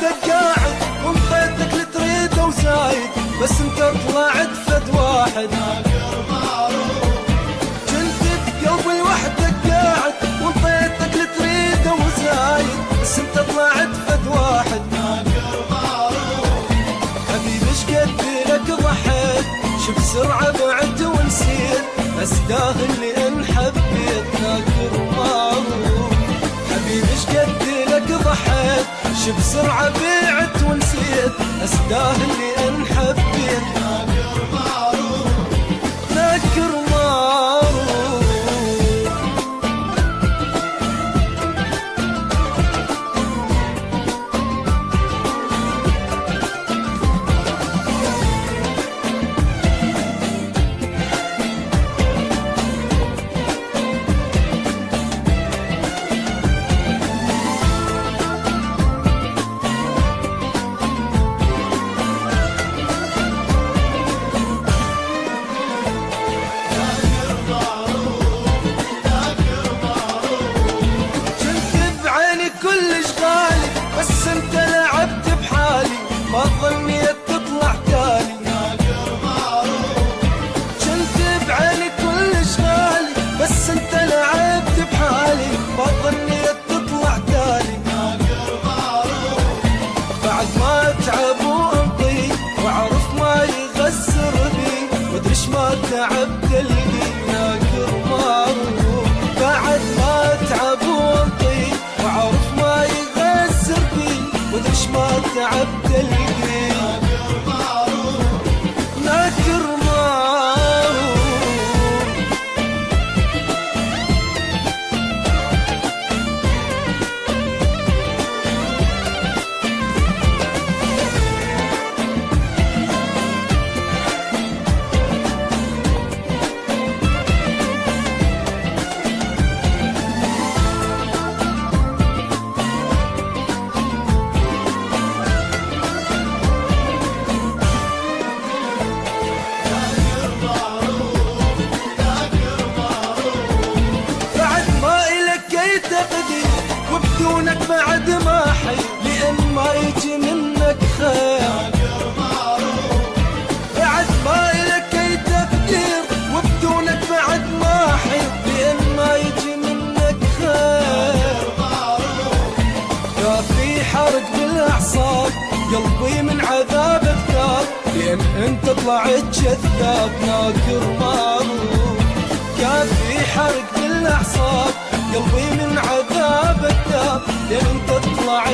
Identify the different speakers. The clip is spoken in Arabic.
Speaker 1: وحدك قاعد وانطيتك اللي تريده وزايد، بس انت طلعت فد واحد ناقر معروف. كنت بقلبي وحدك قاعد وانطيتك اللي تريده وزايد، بس انت طلعت فد واحد ناقر معروف. حبيبي ايش قد لك ضحيت، شو بسرعة بعدت ونسيت، استاهل لان حبيت ناقر معروف. حبيبي ايش قد لك ضحيت، شو بسرعة بعدت ونسيت، استاهل لان حبيت ناقر معروف. ناقر معروف. بس انت لعبت بحالي ما ظنيت تطلع تالي ناقر معروف. كنت بعيني كل اشغالي بس انت لعبت بحالي ما ظنيت تطلع تالي ناقر معروف. بعد ما اتعب وانطي واعرف ما يغسر بي وادريش ما تعب قلبي ناقر معروف. بعد ما اتعب وانطي واعرف ما يغسر بي ودريش ما تعب قلبي ناقر معروف. ناقر معروف. وبدونك بعد ما حي لأن ما يجي منك خير ناقر معروف. بعد ما إلك أي تقدير وبدونك بعد ما حي لأن ما يجي منك خير ناقر معروف. كافي حرق بالأعصاب قلبي من عذابك ذاب لأن أنت طلعت جذاب ناقر معروف. كافي حرق بالأعصاب قلبي من عذابك ذاب لأن انت طلعت